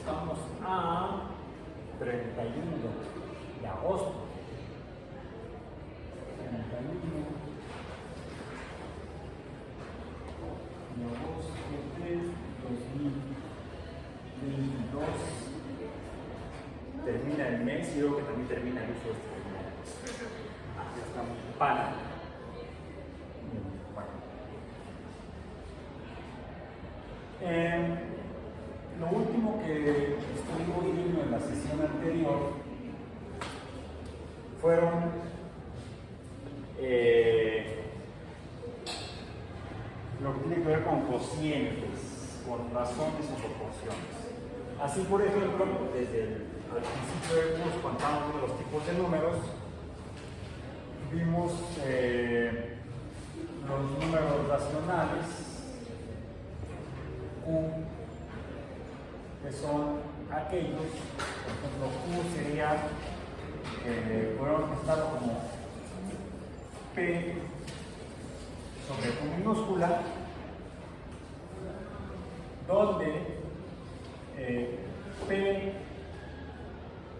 Estamos a 31 de agosto. 31 de agosto de 2022. Termina el mes y luego que también termina el uso de este terminal. Aquí estamos. Pana. Bueno. Lo último que estuvimos viendo en la sesión anterior fueron lo que tiene que ver con cocientes, con razones o proporciones. Así, por ejemplo, al principio del curso, cuando estábamos viendo los tipos de números, vimos los números racionales, Q, que son aquellos, por ejemplo, Q sería, podemos presentarlo como P sobre Q minúscula, donde P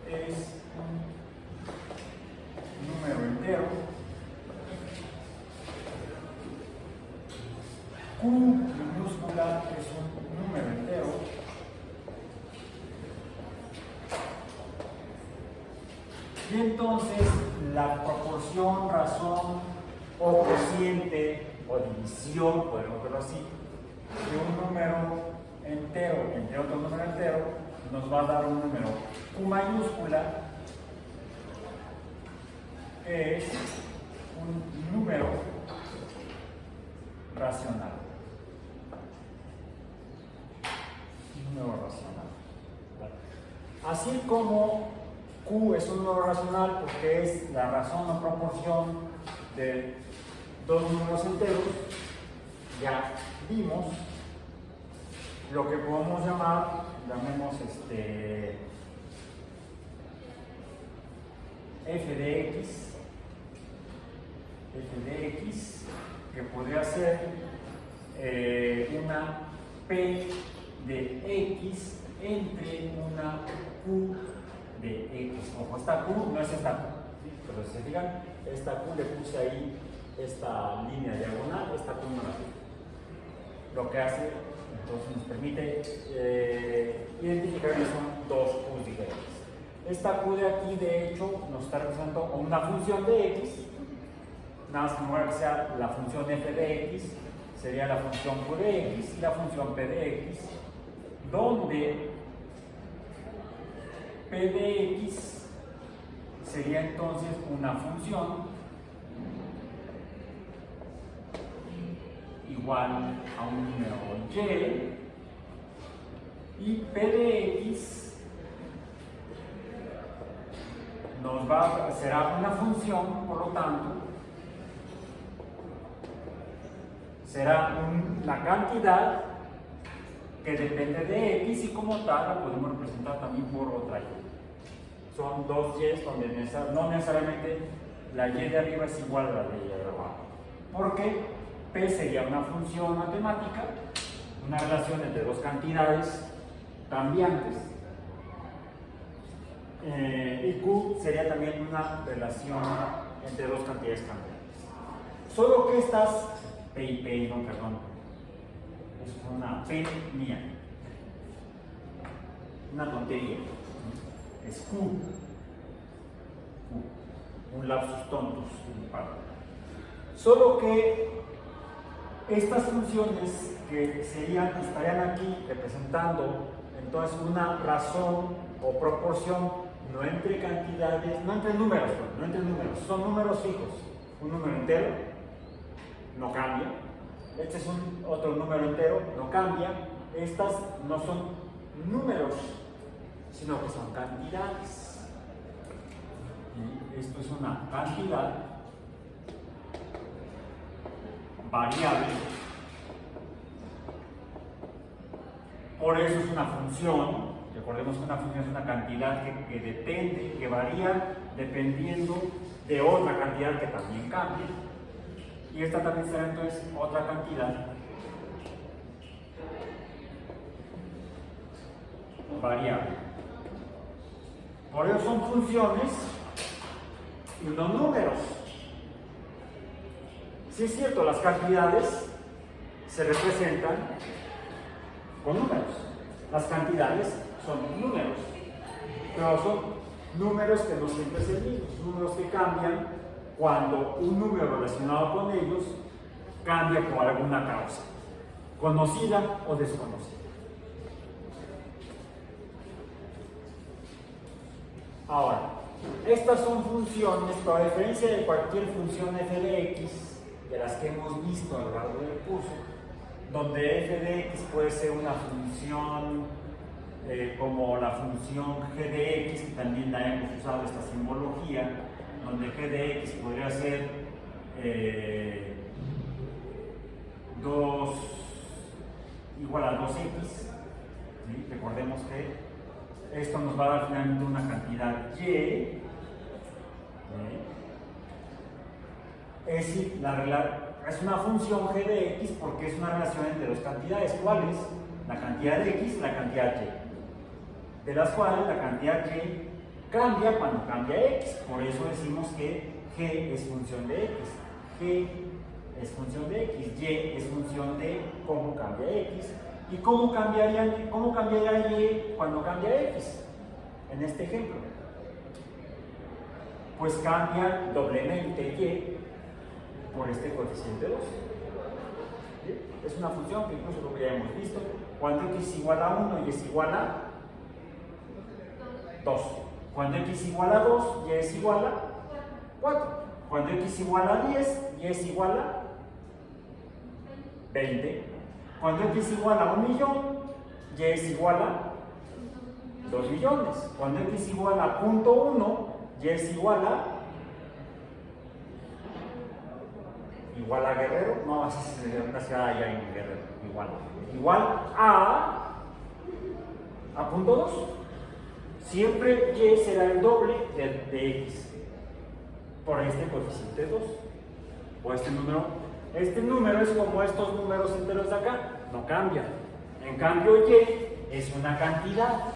es un número entero, Q minúscula es un número entero, y entonces la proporción, razón o cociente o división, podemos verlo así, de un número entero entre otro número entero nos va a dar un número Q mayúscula, que es un número racional. Un número racional. Así como Q es un número racional porque es la razón o proporción de dos números enteros, ya vimos lo que podemos llamar, llamemos f de x, que podría ser una p de x entre una q de x. Ojo, esta q no es esta q, ¿sí? Pero si se fijan, esta q le puse ahí esta línea diagonal, esta q no la puse. Lo que hace, entonces nos permite identificar que son dos q's diferentes. Esta q de aquí, de hecho, nos está representando una función de x, nada más que en lugar que sea la función f de x, sería la función q de x y la función p de x, donde p de x sería entonces una función igual a un número y p de x será una función, por lo tanto, será la cantidad que depende de x y como tal la podemos representar también por otra y. Son dos y donde no necesariamente la y de arriba es igual a la de y de abajo. Porque p sería una función matemática, una relación entre dos cantidades cambiantes. Y q sería también una relación entre dos cantidades cambiantes. Solo que estas p y p, no, perdón, es una p mía, una tontería, es q, un lapsus tontus, solo que estas funciones que estarían aquí representando entonces una razón o proporción no entre cantidades, no entre números, son números fijos. Un número entero no cambia, este es otro número entero, no cambia. Estas no son números, sino que son cantidades. Y esto es una cantidad variable, por eso es una función. Recordemos que una función es una cantidad que depende, que varía dependiendo de otra cantidad que también cambia. Y esta también será entonces otra cantidad variable. Por eso son funciones y no números. Sí es cierto, las cantidades se representan con números. Las cantidades son números, pero son números que no siempre son mismos, números que cambian cuando un número relacionado con ellos cambia por alguna causa, conocida o desconocida. Ahora, estas son funciones, pero a diferencia de cualquier función f de x, de las que hemos visto a lo largo del curso, donde f de x puede ser una función como la función g de x, que también la hemos usado esta simbología, donde g de x podría ser 2 igual a 2x, ¿sí? Recordemos que esto nos va a dar finalmente una cantidad y. Es decir, es una función g de x porque es una relación entre dos cantidades. ¿Cuáles? La cantidad de x y la cantidad y. De las cuales la cantidad y cambia cuando cambia x. Por eso decimos que g es función de x. G es función de x. Y es función de cómo cambia x. ¿Y cómo cambiaría y cuando cambia x? En este ejemplo. Pues cambia doblemente y por este coeficiente 2. ¿Sí? Es una función que incluso lo que ya hemos visto. Cuando x es igual a 1 y es igual a 2. Cuando x es igual a 2 y es igual a 4. Cuando x es igual a 10 y es igual a 20. Cuando x es igual a 1 millón y es igual a 2 millones. Cuando x es igual a 0.1 y es igual a Guerrero, no, así es una ciudad allá en Guerrero, igual a 0.2. Siempre y será el doble de x por este coeficiente 2 o este número. Este número es como estos números enteros de acá, no cambia. En cambio y es una cantidad,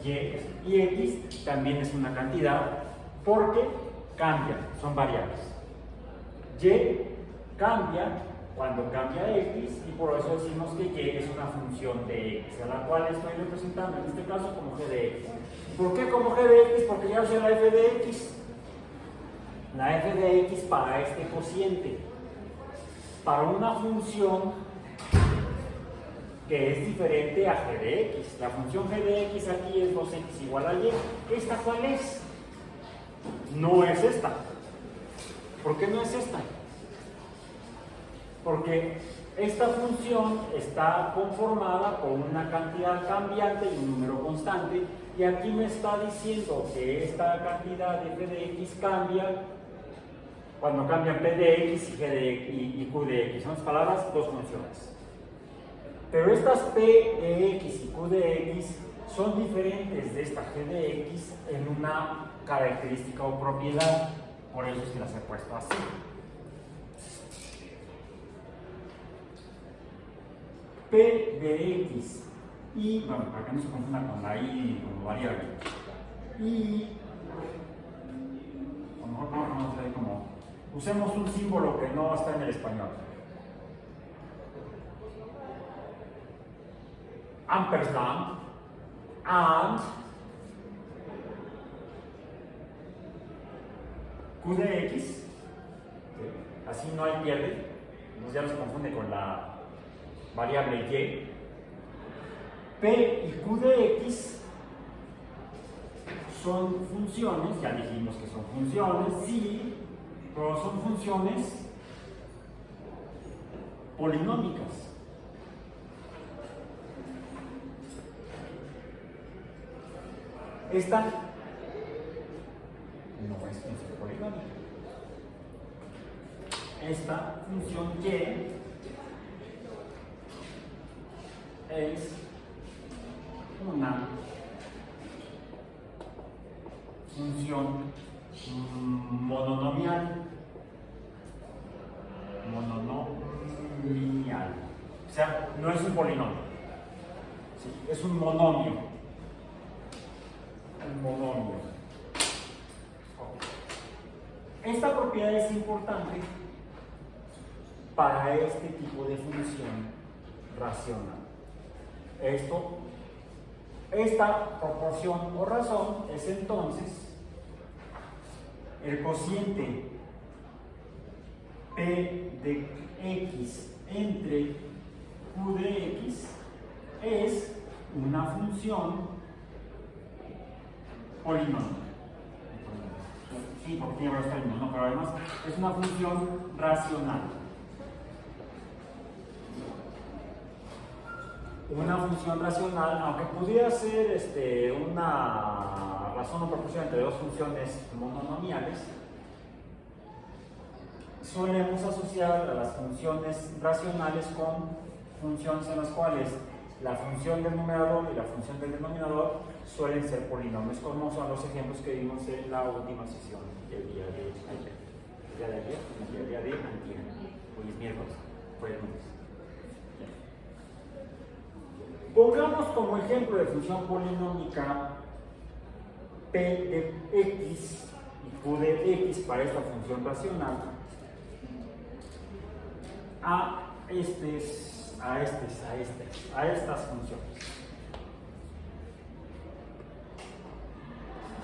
y x también es una cantidad porque cambian, son variables. Y cambia cuando cambia x y por eso decimos que y es una función de x, a la cual estoy representando en este caso como g de x. ¿Por qué como g de x? Porque ya usé la f de x. La f de x para este cociente, para una función que es diferente a g de x. La función g de x aquí es 2x igual a y. ¿Esta cuál es? No es esta. ¿Por qué no es esta? Porque esta función está conformada por una cantidad cambiante y un número constante, y aquí me está diciendo que esta cantidad de f de x cambia cuando cambian p de x y q de x. Son las palabras, dos funciones. Pero estas p de x y q de x son diferentes de esta g de x en una característica o propiedad. Por eso es que las he puesto así. P de x y, bueno, para que no se confunda con la y como variable. Y, a lo mejor vamos a ver como, usemos un símbolo que no está en el español. Ampersand, and, q de x, así no hay pierde, entonces ya no se confunde con la variable y. P y q de x son funciones, ya dijimos que son funciones, sí, pero son funciones polinómicas. Esta no es función polinómica. Esta función y es una función mononomial. O sea, no es un polinomio, ¿sí? Es un monomio. un monomio. Esta propiedad es importante para este tipo de función racional. Esta proporción o razón es entonces el cociente P de x entre Q de x es una función polinomial. Sí, porque tiene varios términos, ¿no? Pero además es una función racional. Una función racional, aunque pudiera ser una razón o proporción entre dos funciones monomiales, solemos asociar a las funciones racionales con funciones en las cuales la función del numerador y la función del denominador suelen ser polinomios, como son los ejemplos que vimos en la última sesión del día de ayer. El día de antier. Hoy es miércoles, fue el lunes. Pongamos como ejemplo de función polinómica P de x y Q de x para esta función racional a estas funciones.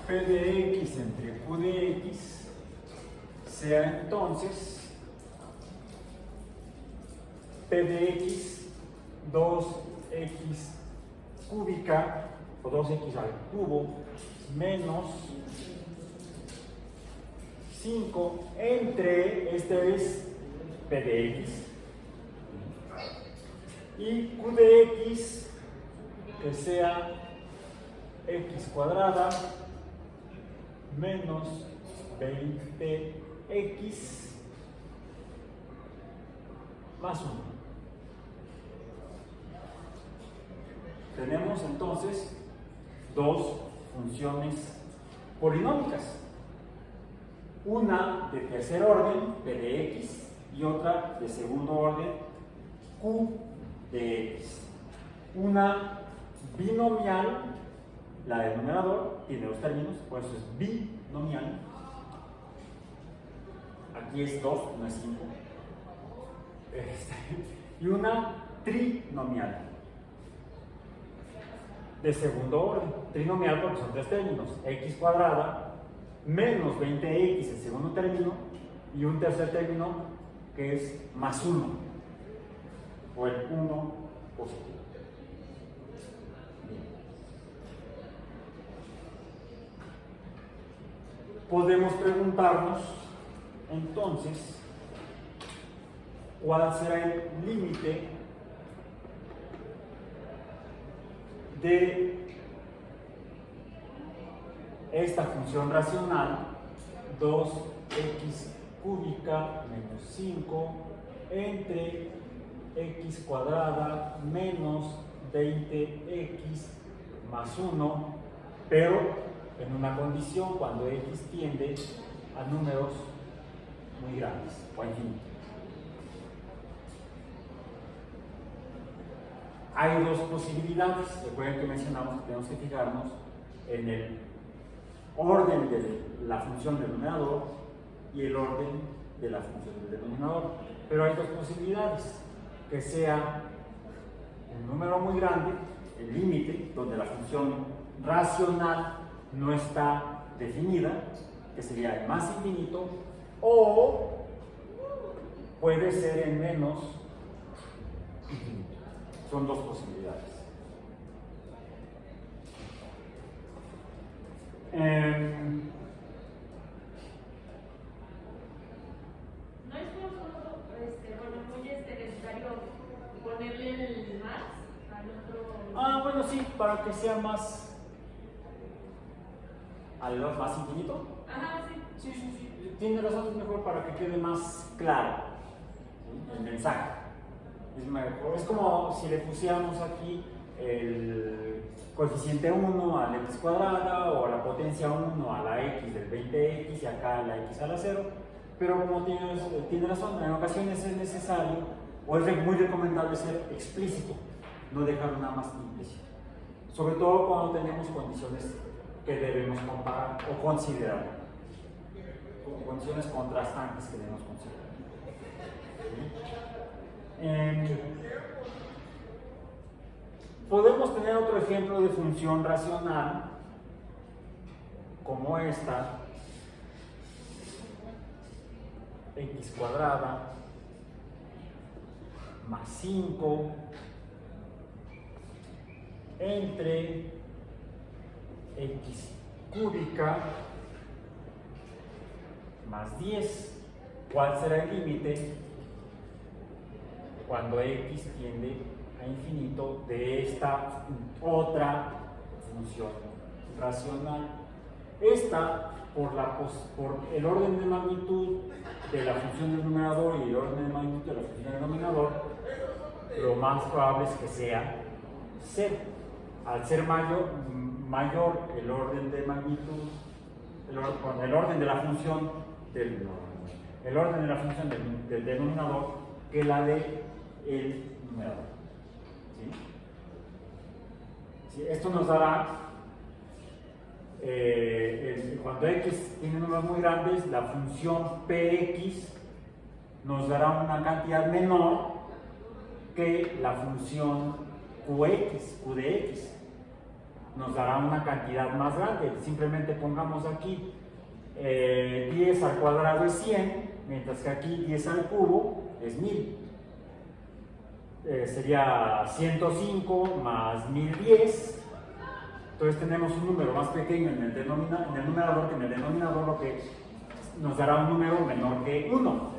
P de x entre Q de x sea entonces P de x 2x cúbica o 2x al cubo menos 5 entre, este es P de x, y Q de x que sea x cuadrada menos 20x más 1. Tenemos entonces dos funciones polinómicas, una de tercer orden, P de x, y otra de segundo orden, Q de x. Una binomial, la del numerador, tiene dos términos, por eso es binomial. Aquí es 2, no es 5. Y una trinomial, de segundo orden. Trinomial porque son tres términos, x cuadrada menos 20x el segundo término y un tercer término que es más 1, o el 1 positivo. Podemos preguntarnos entonces cuál será el límite de esta función racional 2x cúbica menos 5 entre x cuadrada menos 20x más 1, pero en una condición cuando x tiende a números muy grandes o a infinito. Hay dos posibilidades. Recuerden que mencionamos que tenemos que fijarnos en el orden de la función del numerador y el orden de la función del denominador. Pero hay dos posibilidades: que sea un número muy grande, el límite, donde la función racional no está definida, que sería el más infinito, o puede ser en menos infinito. Son dos posibilidades. ¿No es muy necesario ponerle el más al otro? Bueno, sí, para que sea más más infinito. Ajá, sí. Sí. Tiene razón, es mejor para que quede más claro, ¿sí? El mensaje. Es mejor. Es como si le pusiéramos aquí el coeficiente 1 a la x cuadrada o a la potencia 1 a la x del 20x y acá a la x a la 0. Pero como tiene razón, en ocasiones es necesario o es muy recomendable ser explícito, no dejarlo nada más implícito. Sobre todo cuando tenemos condiciones que debemos comparar o considerar, condiciones contrastantes que debemos considerar. Podemos tener otro ejemplo de función racional como esta, x cuadrada más 5 entre x cúbica más 10. ¿Cuál será el límite cuando x tiende a infinito de esta otra función racional? Esta, por el orden de magnitud de la función del numerador y el orden de magnitud de la función del denominador, lo más probable es que sea 0. Al ser mayor el orden de magnitud, el orden de la función del denominador que la de el numerador. ¿Sí? ¿Sí? Esto nos dará, cuando x tiene números muy grandes, la función px nos dará una cantidad menor que la función q de x. Nos dará una cantidad más grande. Simplemente pongamos aquí 10 al cuadrado es 100, mientras que aquí 10 al cubo es 1000. Sería 105 más 1010. Entonces tenemos un número más pequeño en el numerador que en el denominador, lo que nos dará un número menor que 1,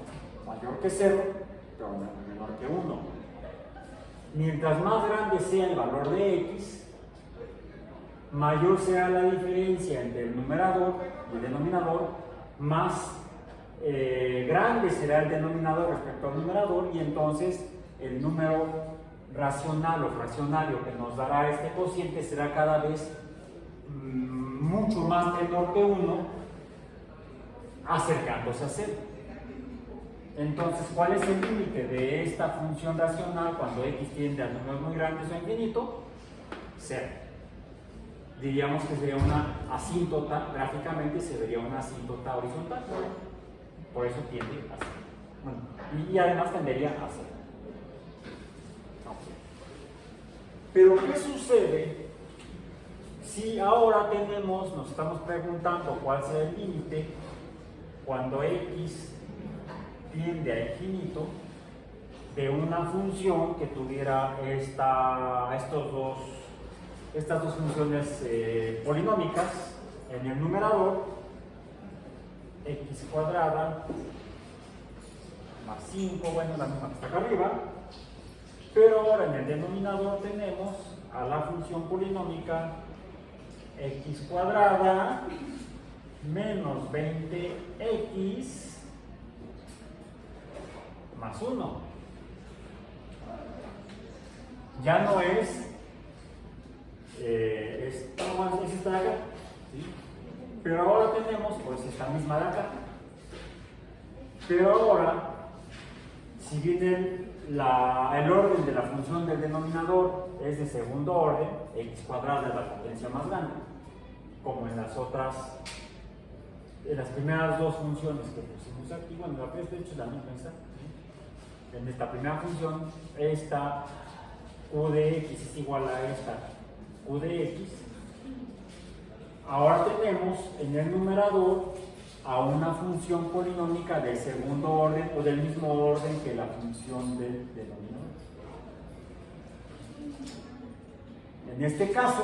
mayor que 0, pero menor que 1. Mientras más grande sea el valor de x, mayor será la diferencia entre el numerador y el denominador, más grande será el denominador respecto al numerador, y entonces el número racional o fraccionario que nos dará este cociente será cada vez mucho más menor que 1, acercándose a 0. Entonces, ¿cuál es el límite de esta función racional cuando x tiende a números muy grandes o infinito? 0. Diríamos que sería una asíntota, gráficamente se vería una asíntota horizontal. Por eso tiende a 0. Bueno, y además tendería a 0. Pero ¿qué sucede si ahora nos estamos preguntando cuál será el límite cuando x tiende a infinito de una función que tuviera estas dos funciones polinómicas en el numerador, x cuadrada más 5, bueno, la misma que está acá arriba, pero ahora en el denominador tenemos a la función polinómica x cuadrada menos 20x más 1. Ya no es esta de acá, ¿sí? Pero ahora tenemos pues esta misma de acá. Pero ahora, si bien el orden de la función del denominador es de segundo orden, x cuadrada es la potencia más grande, como en las primeras dos funciones que pusimos aquí. Bueno, la primera de hecho es la misma esta, ¿sí? En esta primera función, esta q de x es igual a esta q de x. Ahora tenemos en el numerador a una función polinómica del segundo orden o del mismo orden que la función del denominador. En este caso,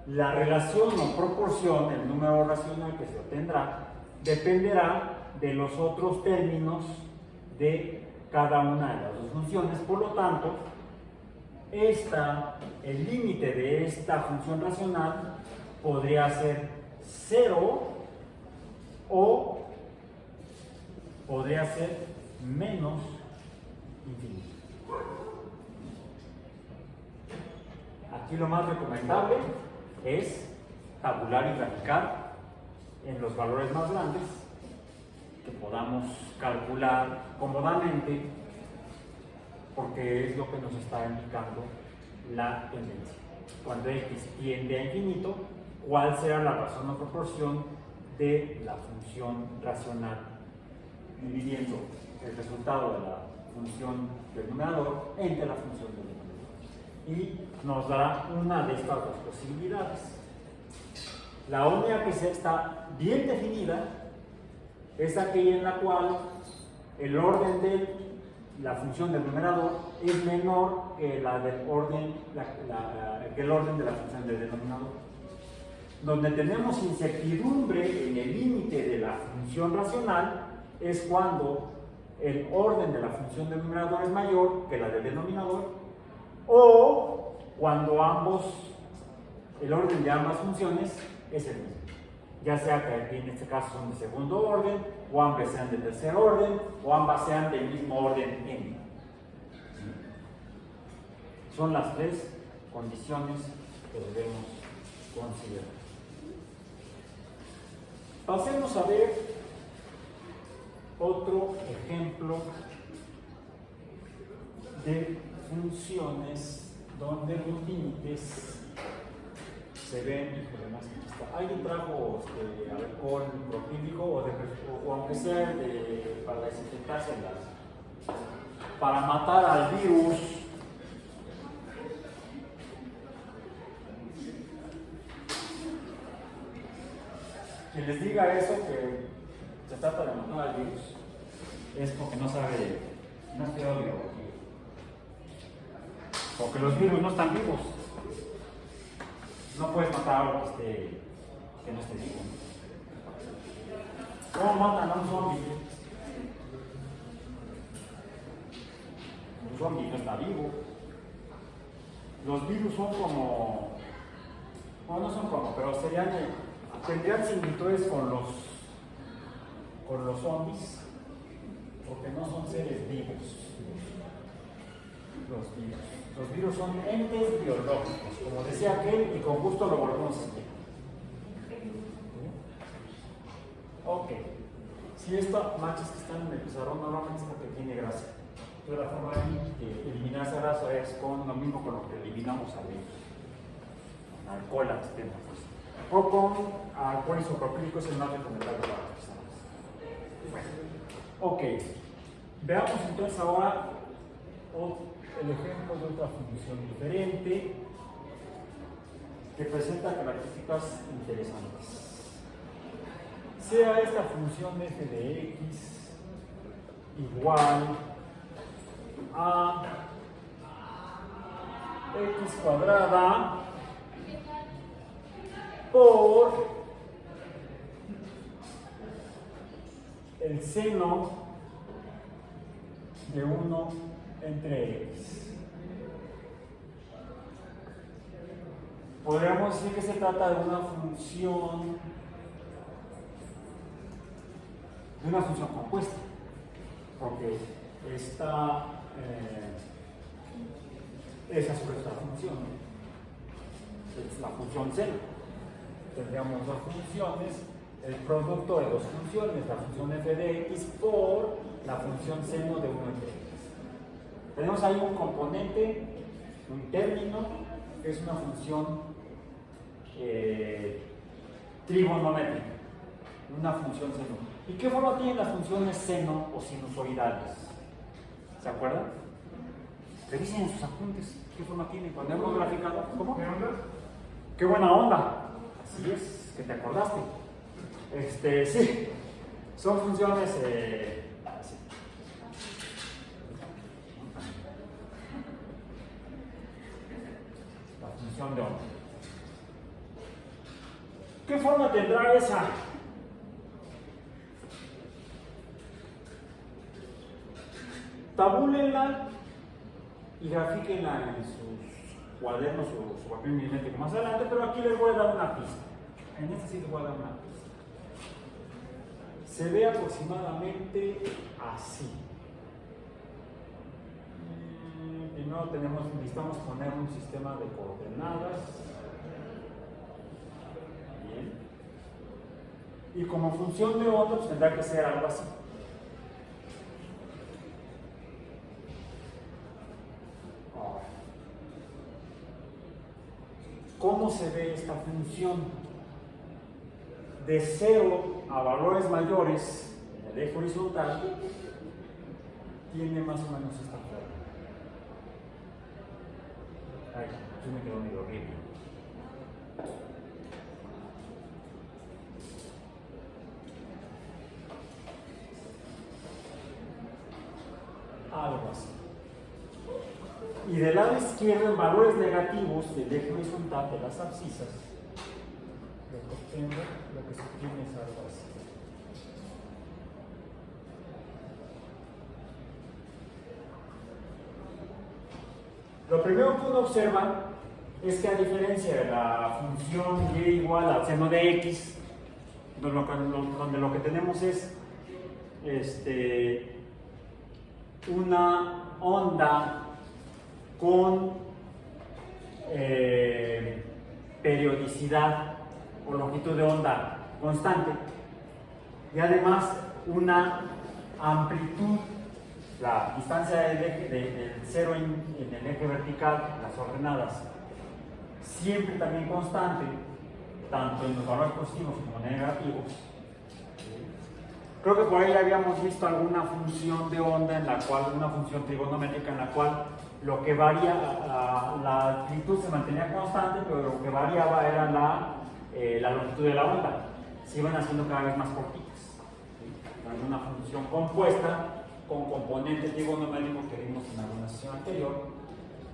la relación o proporción, el número racional que se obtendrá, dependerá de los otros términos de cada una de las dos funciones. Por lo tanto, el límite de esta función racional podría ser 0 o podría ser menos infinito. Aquí lo más recomendable es tabular y graficar en los valores más grandes que podamos calcular cómodamente, porque es lo que nos está indicando la tendencia. cuando x tiende a infinito, cuál será la razón o proporción de la función racional, dividiendo el resultado de la función del numerador entre la función del denominador. Y nos dará una de estas dos posibilidades. La única que está bien definida es aquella en la cual el orden de la función del numerador es menor que el orden de la función del denominador. Donde tenemos incertidumbre en el límite de la función racional es cuando el orden de la función del numerador es mayor que la del denominador, o cuando el orden de ambas funciones es el mismo. Ya sea que en este caso son de segundo orden, o ambas sean de tercer orden, o ambas sean del mismo orden n. Son las tres condiciones que debemos considerar. Pasemos a ver otro ejemplo de funciones donde los límites se ven. ¿Alguien trajo alcohol propílico o aunque sea para desinfectarse para matar al virus? Quien les diga eso, que se trata de matar al virus, es porque no sabe, no ha estudiado biología. Porque los virus no están vivos. No puedes matar a algo que no esté vivo. ¿Cómo matan a un zombie? Un zombie no está vivo. Los virus son como, bueno, no son como, pero tendrían similitudes con los zombies, porque no son seres vivos. Los virus son entes biológicos, como decía aquel, y con gusto lo volvemos a explicar. Ok. Si esta manchas que están en el pizarrón normalmente es porque tiene grasa. Entonces la forma de eliminar esa grasa es con lo mismo con lo que eliminamos al virus. Con alcohol asistente, pues. O con alcohol isopropílico, es el más recomendable para las personas. Bueno, ok. Veamos entonces ahora el ejemplo de otra función diferente que presenta características interesantes. Sea esta función f de x igual a x cuadrada por el seno de 1 entre x. Podríamos decir que se trata de una función compuesta, porque esa es esta función, es la función seno. Tendríamos dos funciones, el producto de dos funciones, la función f de x por la función seno de 1 entre x. Tenemos ahí un componente, un término, que es una función trigonométrica, una función seno. ¿Y qué forma tienen las funciones seno o sinusoidales? ¿Se acuerdan? Revisen en sus apuntes qué forma tienen cuando hemos graficado. ¿Cómo? ¿Qué onda? ¡Qué buena onda! Así es, que te acordaste. Sí, son funciones así. La función de onda. ¿Qué forma tendrá esa? Tabúlenla y grafíquenla en sus cuadernos o su papel milimétrico más adelante, pero aquí les voy a dar una pista. En este sí les voy a dar una pista. Se ve aproximadamente así. Primero necesitamos poner un sistema de coordenadas. Bien. Y como función de onda, pues tendrá que ser algo así. ¿cómo se ve esta función? De 0 a valores mayores en el eje horizontal tiene más o menos esta forma. Ay, aquí me quedó medio horrible. Algo así. Y del lado izquierdo, en valores negativos del eje horizontal de las abscisas, lo que se obtiene es algo así. Lo primero que uno observa es que, a diferencia de la función y igual al seno de x, donde lo que tenemos es una onda con periodicidad o longitud de onda constante, y además una amplitud, la distancia del cero en el eje vertical, las ordenadas, siempre también constante, tanto en los valores positivos como negativos. Creo que por ahí habíamos visto alguna función de onda en la cual, una función trigonométrica en la cual lo que varía, la amplitud se mantenía constante, pero lo que variaba era la longitud de la onda. Se iban haciendo cada vez más cortitas. ¿Sí? Una función compuesta con componentes trigonométricos que vimos en alguna sesión anterior.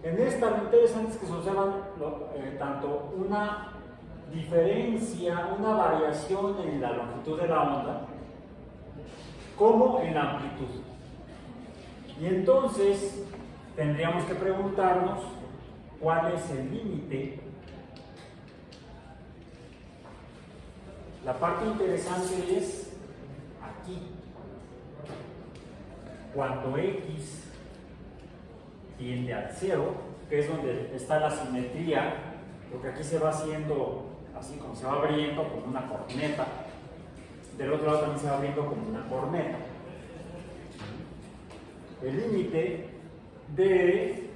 En esta, lo interesante es que se observan tanto una diferencia, una variación en la longitud de la onda, como en la amplitud. Y entonces tendríamos que preguntarnos cuál es el límite. La parte interesante es aquí. Cuando x tiende al 0, que es donde está la simetría, porque aquí se va haciendo así como se va abriendo como una corneta. Del otro lado también se va abriendo como una corneta. El límite de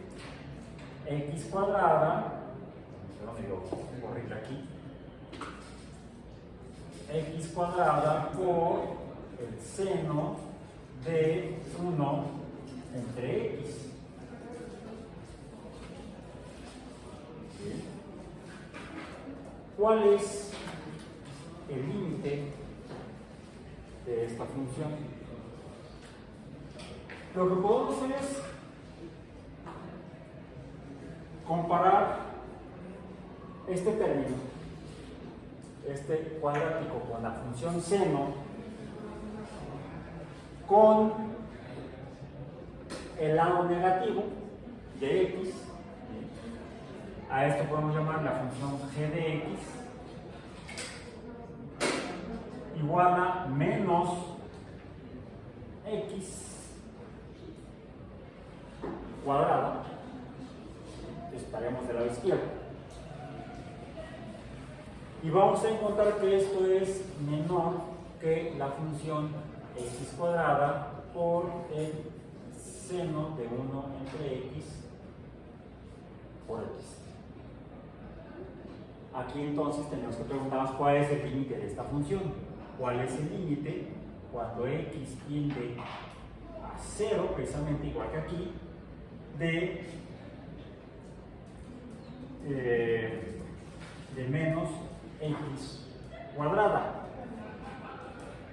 x cuadrada, aquí, x cuadrada por el seno de 1 entre x. ¿Cuál es el límite de esta función? Lo que podemos hacer es comparar este término, este cuadrático, con la función seno, con el lado negativo de x. A esto podemos llamar la función g de x igual a menos x cuadrada. Estaremos del lado izquierdo. Y vamos a encontrar que esto es menor que la función x cuadrada por el seno de 1 entre x por x. Aquí entonces tenemos que preguntarnos cuál es el límite de esta función. ¿Cuál es el límite cuando x tiende a 0, precisamente igual que aquí, de menos x cuadrada?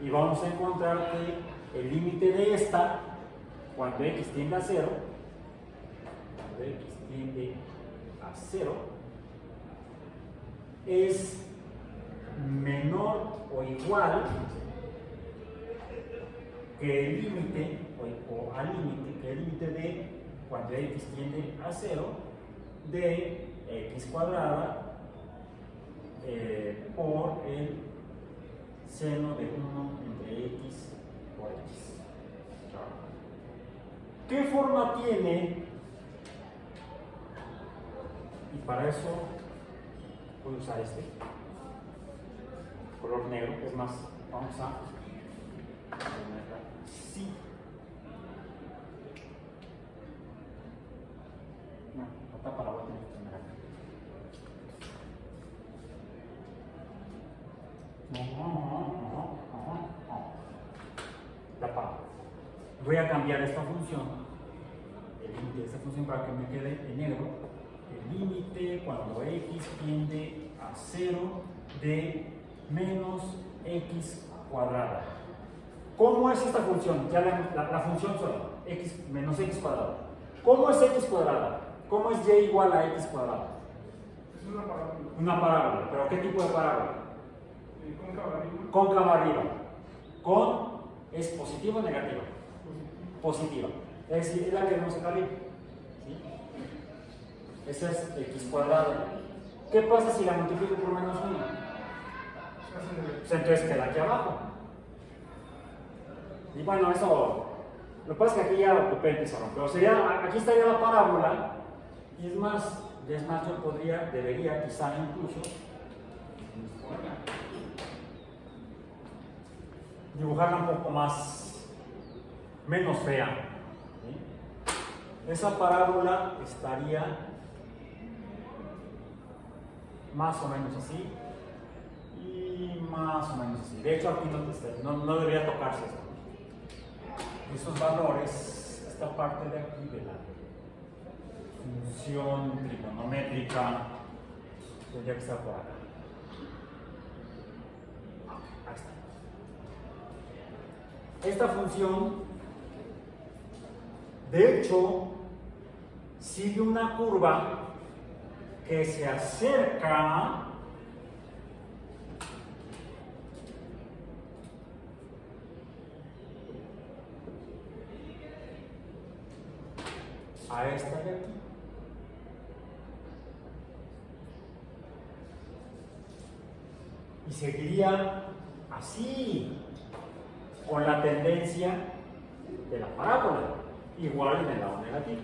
Y vamos a encontrar que el límite de esta, cuando x tiende a 0, es menor o igual que el límite, o al límite, que el límite de cuando x tiende a 0 de x cuadrada por el seno de 1 entre x por x. ¿Qué forma tiene? Y para eso voy a usar este color negro. Es más, vamos a ponerla así. No, la tapa la voy a tener que poner acá. La parábola. Voy a cambiar esta función, el límite de esta función para que me quede en negro. El límite cuando x tiende a 0 de menos x cuadrada. ¿Cómo es esta función? Ya la función sola, x menos x cuadrada. ¿Cómo es x cuadrada? ¿Cómo es y igual a x cuadrada? Es una parábola. Una parábola. ¿Pero qué tipo de parábola? Cóncava arriba. Cóncava arriba. ¿Con es positiva o negativa? Positiva. Es decir, es la que vemos acá arriba. ¿Sí? Esa es x cuadrado. ¿Qué pasa si la multiplico por menos 1? Pues entonces queda aquí abajo. Y bueno, eso. Lo que pasa es que aquí ya ocupé el pizarrón. Pero sería, aquí estaría la parábola. Y es más, yo debería quizá incluso dibujarla un poco menos fea. ¿Sí? Esa parábola estaría más o menos así y más o menos así. De hecho, aquí no debería tocarse eso. Esos valores, esta parte de aquí de la función trigonométrica, tendría que estar por acá. Ahí está. Esta función, de hecho, sigue una curva que se acerca a esta de aquí. Y seguiría así, con la tendencia de la parábola, igual en el lado negativo.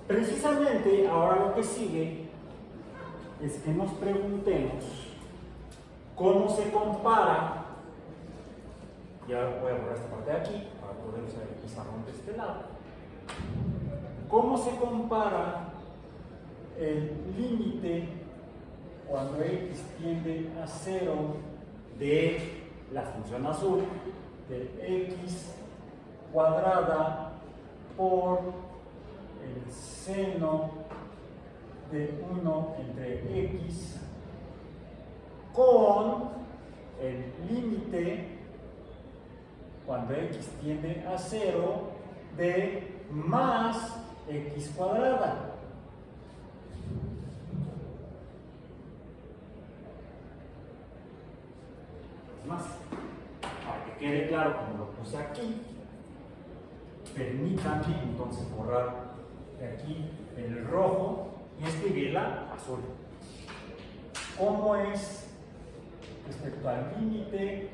Precisamente ahora lo que sigue es que nos preguntemos cómo se compara. Ya voy a borrar esta parte de aquí para poder usar el pizarrón de este lado. ¿Cómo se compara el límite cuando x tiende a 0 de la función azul de x cuadrada por el seno de 1 entre x con el límite cuando x tiende a 0 de más x cuadrada? Más, para que quede claro como lo puse aquí, permítanme entonces borrar de aquí el rojo y escribirla azul. ¿Cómo es respecto al límite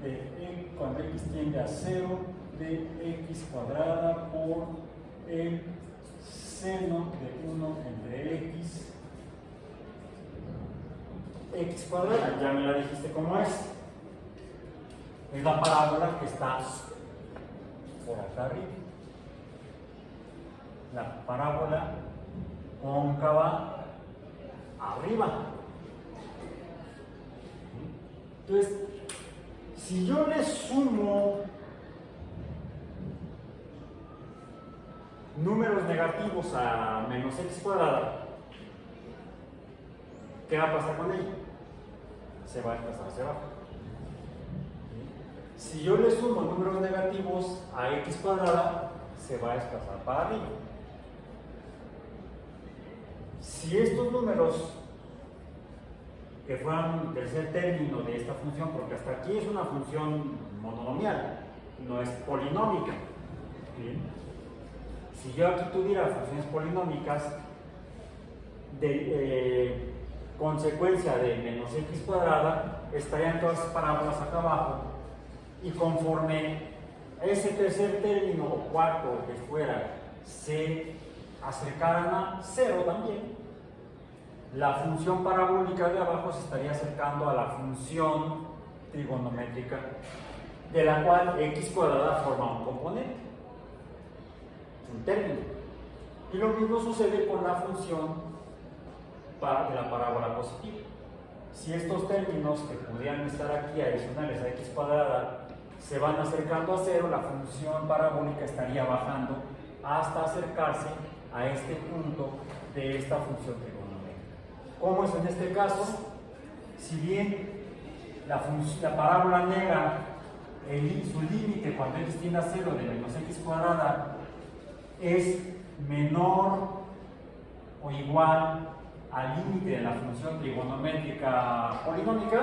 de cuando x tiende a 0 de x cuadrada por el seno de 1 entre x cuadrada? Ya me la dijiste cómo es. Es la parábola que está por acá arriba. La parábola cóncava arriba. Entonces, si yo le sumo números negativos a menos x cuadrada, ¿qué va a pasar con ella? Se va a desplazar hacia abajo. Si yo le sumo números negativos a x cuadrada, se va a desplazar para arriba. Si estos números, que fueran un tercer término de esta función, porque hasta aquí es una función monomial, no es polinómica. ¿Bien? Si yo aquí tuviera funciones polinómicas de consecuencia de menos x cuadrada, estarían todas las parábolas acá abajo, y conforme ese tercer término o cuarto que fuera se acercaran a 0 también, la función parabólica de abajo se estaría acercando a la función trigonométrica, de la cual x cuadrada forma un componente. un término. Y lo mismo sucede con la función de la parábola positiva. Si estos términos que podrían estar aquí adicionales a x cuadrada se van acercando a cero, la función parabólica estaría bajando hasta acercarse a este punto de esta función trigonométrica. ¿Cómo es en este caso? Si bien la parábola negra, su límite cuando x tiende a 0 de menos x cuadrada es menor o igual al límite de la función trigonométrica polinómica,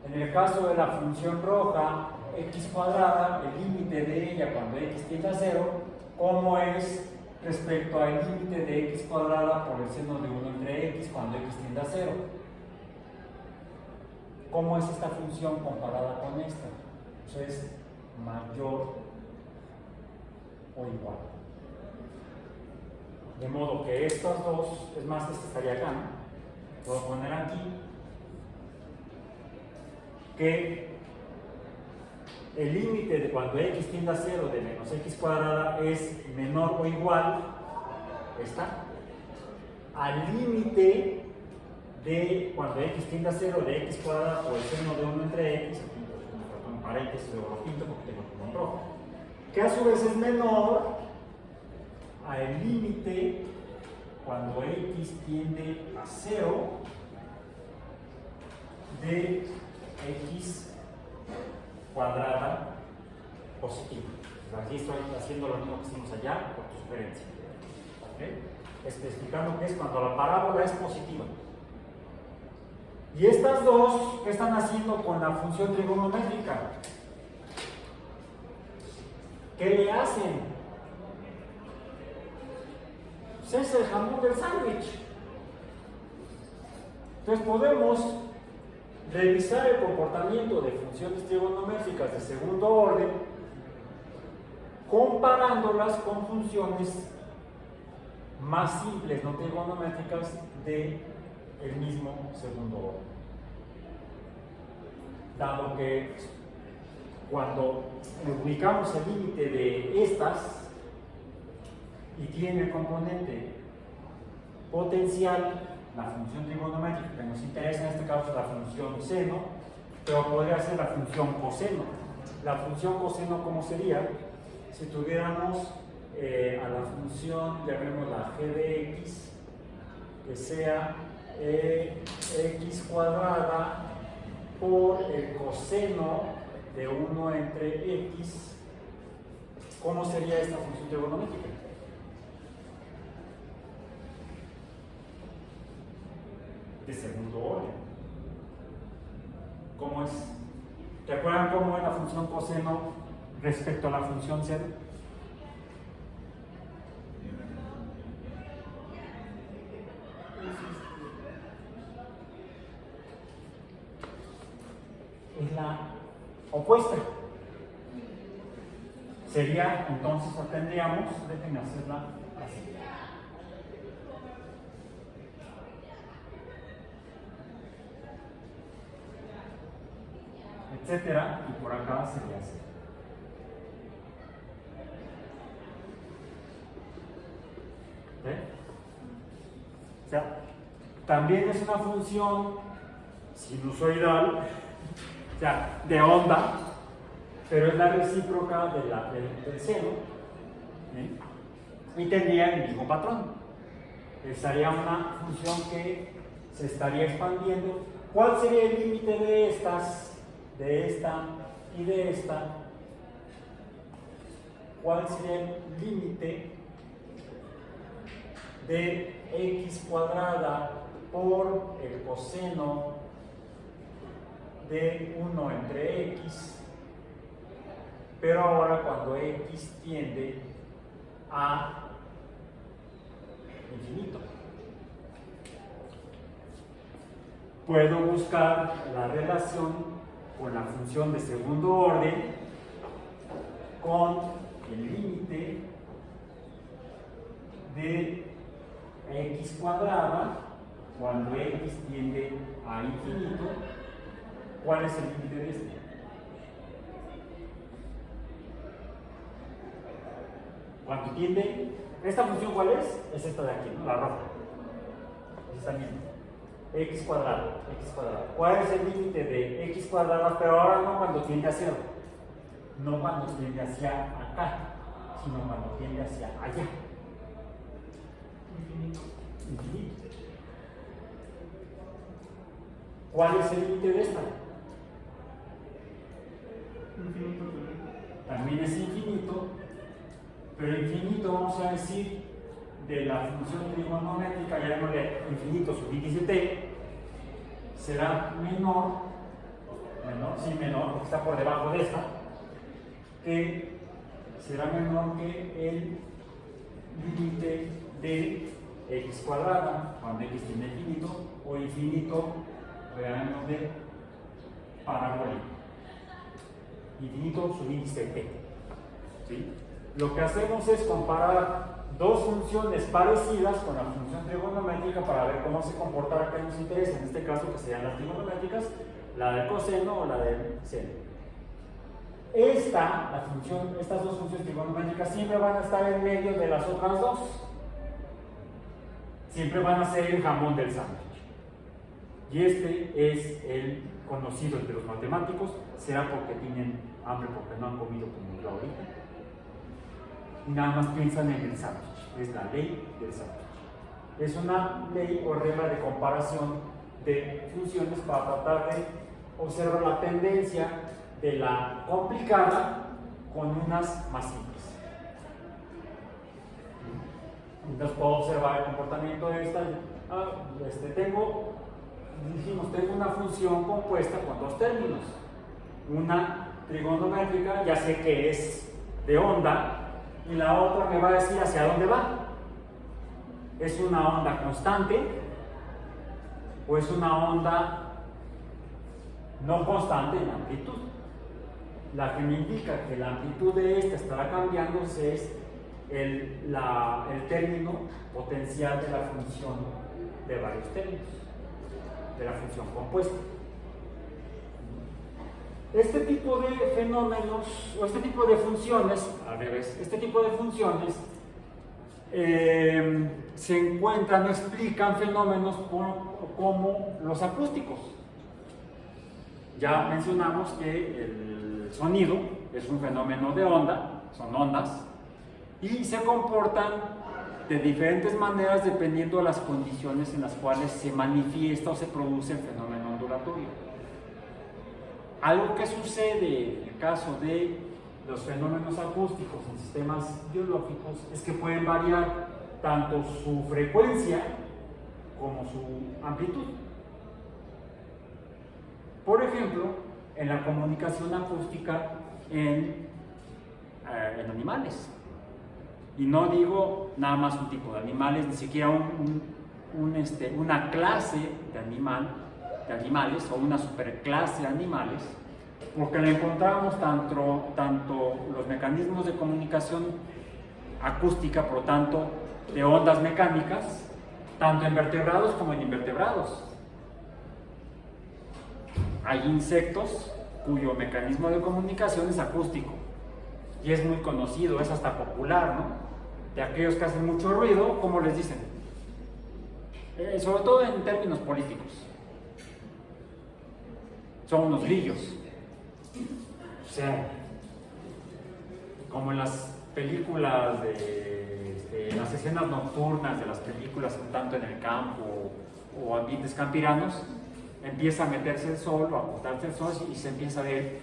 en el caso de la función roja, x cuadrada, el límite de ella cuando x tiende a 0, ¿cómo es respecto al límite de x cuadrada por el seno de 1 entre x cuando x tiende a 0? ¿Cómo es esta función comparada con esta? Pues es mayor o igual. De modo que estas dos, es más, esta estaría acá, ¿no? Puedo poner aquí que el límite de cuando x tiende a 0 de menos x cuadrada es menor o igual, está, al límite de cuando x tiende a 0 de x cuadrada por el seno de 1 entre x, con paréntesis luego lo pinto porque tengo como en rojo, que a su vez es menor al límite cuando x tiende a 0 de x cuadrada positiva. Aquí estoy haciendo lo mismo que hicimos allá por tu sugerencia. ¿Okay? Especificando que es cuando la parábola es positiva. Y estas dos, ¿qué están haciendo con la función trigonométrica? ¿Qué le hacen? Pues es el jamón del sándwich. Entonces podemos revisar el comportamiento de funciones trigonométricas de segundo orden comparándolas con funciones más simples, no trigonométricas, de el mismo segundo orden. Dado que cuando ubicamos el límite de estas y tiene el componente potencial, la función trigonométrica que nos interesa en este caso es la función seno, pero podría ser la función coseno. La función coseno, ¿cómo sería? Si tuviéramos a la función, llamémosla g de x, que sea x cuadrada por el coseno de 1 entre x, ¿cómo sería esta función trigonométrica? De segundo orden. ¿Cómo es? ¿Te acuerdan cómo es la función coseno respecto a la función seno? Es la opuesta. Sería, entonces, tendríamos, déjenme hacerla así. Etcétera, y por acá sería así. ¿Sí? O sea, también es una función sinusoidal, o sea, de onda, pero es la recíproca del seno, ¿sí? Y tendría el mismo patrón. Sería una función que se estaría expandiendo. ¿Cuál sería el límite de estas? De esta y de esta? ¿Cuál sería el límite de x cuadrada por el coseno de 1 entre x, pero ahora cuando x tiende a infinito? Puedo buscar la relación con la función de segundo orden con el límite de x cuadrada cuando x tiende a infinito. ¿Cuál es el límite de este? Cuando tiende, ¿esta función cuál es? Es esta de aquí, ¿no? La roja. Así están viendo. X cuadrado, X cuadrado. ¿Cuál es el límite de X cuadrado? Pero ahora no cuando tiende hacia, no cuando tiende hacia acá, sino cuando tiende hacia allá. Infinito. Infinito. ¿Cuál es el límite de esta? Infinito también. También es infinito, pero infinito vamos a decir de la función trigonométrica, ya llamémosle infinito sub índice t, será menor, menor, porque está por debajo de esta, que será menor que el límite de x cuadrada, cuando x tiene infinito, o infinito, de parabólico. Infinito subíndice t. ¿Sí? Lo que hacemos es comparar dos funciones parecidas con la función trigonométrica para ver cómo se comporta la que nos interesa, en este caso que serían las trigonométricas, la del coseno o la del seno. Estas dos funciones trigonométricas siempre van a estar en medio de las otras dos. Siempre van a ser el jamón del sándwich. Y este es el conocido entre los matemáticos, será porque tienen hambre, porque no han comido como yo ahorita. Y nada más piensan en el sándwich, es la ley del sándwich. Es una ley o regla de comparación de funciones para tratar de observar la tendencia de la complicada con unas más simples. Entonces puedo observar el comportamiento de esta. Tengo una función compuesta con dos términos. Una trigonométrica, ya sé que es de onda, y la otra me va a decir hacia dónde va. ¿Es una onda constante o es una onda no constante en amplitud? La que me indica que la amplitud de esta estará cambiando es el término potencial de la función de varios términos, de la función compuesta. Este tipo de fenómenos, o este tipo de funciones, al revés, este tipo de funciones se encuentran, explican fenómenos como los acústicos. Ya mencionamos que el sonido es un fenómeno de onda, son ondas, y se comportan de diferentes maneras dependiendo de las condiciones en las cuales se manifiesta o se produce el fenómeno ondulatorio. Algo que sucede en el caso de los fenómenos acústicos en sistemas biológicos es que pueden variar tanto su frecuencia como su amplitud. Por ejemplo, en la comunicación acústica en animales. Y no digo nada más un tipo de animales, ni siquiera una clase de animales o una superclase de animales, porque le encontramos tanto los mecanismos de comunicación acústica, por lo tanto, de ondas mecánicas, tanto en vertebrados como en invertebrados. Hay insectos cuyo mecanismo de comunicación es acústico y es muy conocido, es hasta popular, ¿no? De aquellos que hacen mucho ruido, ¿cómo les dicen? Sobre todo en términos políticos. Son unos grillos. O sea, como en las películas en las escenas nocturnas de las películas, tanto en el campo o ambientes campiranos, empieza a meterse el sol o a ocultarse el sol y se empieza a ver.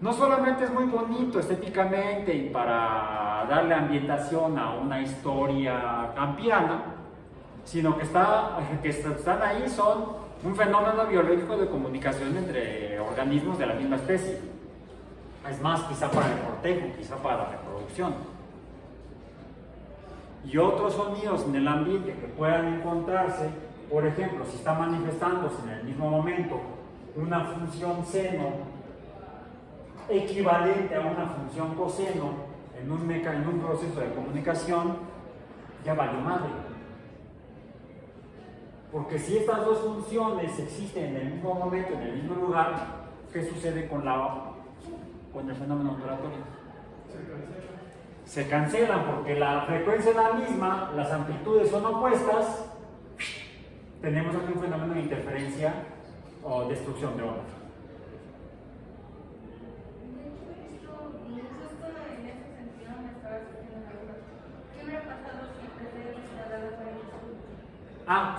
No solamente es muy bonito estéticamente y para darle ambientación a una historia campirana, sino que están ahí, son un fenómeno biológico de comunicación entre organismos de la misma especie. Es más, quizá para el cortejo, quizá para la reproducción. Y otros sonidos en el ambiente que puedan encontrarse, por ejemplo, si está manifestándose en el mismo momento una función seno equivalente a una función coseno en un proceso de comunicación, ya valió madre. Porque si estas dos funciones existen en el mismo momento, en el mismo lugar, ¿qué sucede con el fenómeno ondulatorio? Se cancelan porque la frecuencia es la misma, las amplitudes son opuestas. Tenemos aquí un fenómeno de interferencia o destrucción de onda.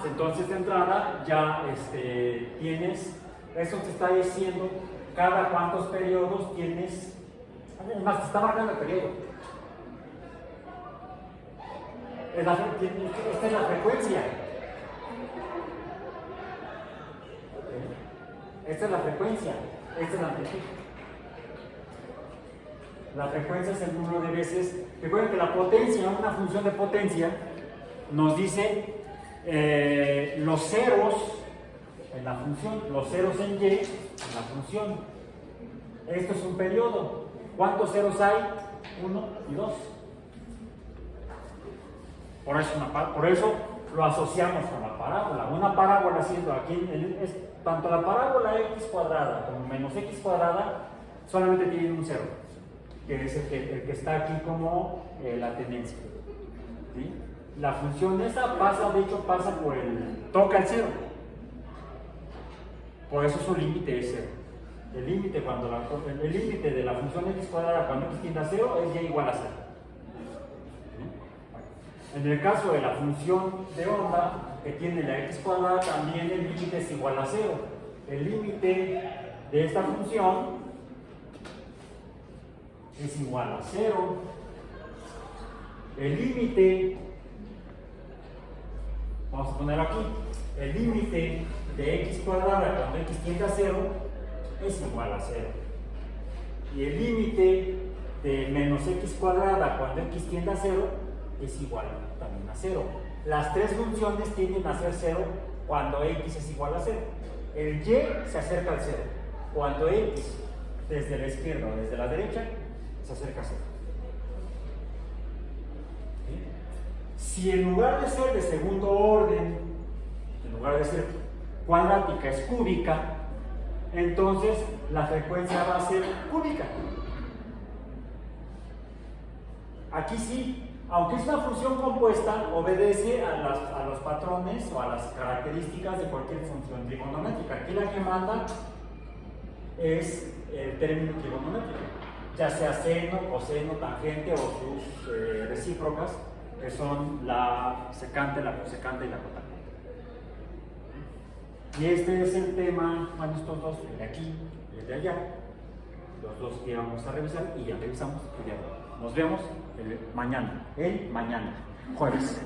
Entonces de entrada ya tienes, eso te está diciendo cada cuántos periodos tienes, además te está marcando el periodo. Esta es la frecuencia. Esta es la frecuencia, esta es la amplitud. La frecuencia es el número de veces. Recuerden que la potencia, una función de potencia, nos dice los ceros en la función, los ceros en y en la función. Esto es un periodo. ¿Cuántos ceros hay? 1 y 2. Por eso lo asociamos con la parábola. Una parábola siendo aquí, tanto la parábola x cuadrada como menos x cuadrada solamente tienen un cero, que es el que está aquí como la tendencia. ¿Sí? La función esa pasa por toca el cero. Por eso su límite es cero. El límite de la función x cuadrada cuando x tiende a 0 es y igual a 0. En el caso de la función de onda que tiene la x cuadrada, también el límite es igual a 0. El límite de esta función es igual a 0. El límite, vamos a poner aquí, el límite de x cuadrada cuando x tiende a 0 es igual a 0. Y el límite de menos x cuadrada cuando x tiende a 0 es igual también a 0. Las tres funciones tienden a ser 0 cuando x es igual a 0. El y se acerca al 0 cuando x desde la izquierda o desde la derecha se acerca a 0. ¿Sí? Si en lugar de ser de segundo orden, en lugar de ser cuadrática es cúbica, entonces la frecuencia va a ser cúbica. Aquí sí. Aunque es una función compuesta, obedece a los patrones o a las características de cualquier función trigonométrica. Aquí la que manda es el término trigonométrico, ya sea seno, coseno, tangente o sus recíprocas, que son la secante, la cosecante y la cotangente. Y este es el tema, bueno, estos dos, el de aquí y el de allá, los dos que vamos a revisar y ya revisamos el día de hoy. Nos vemos mañana, jueves.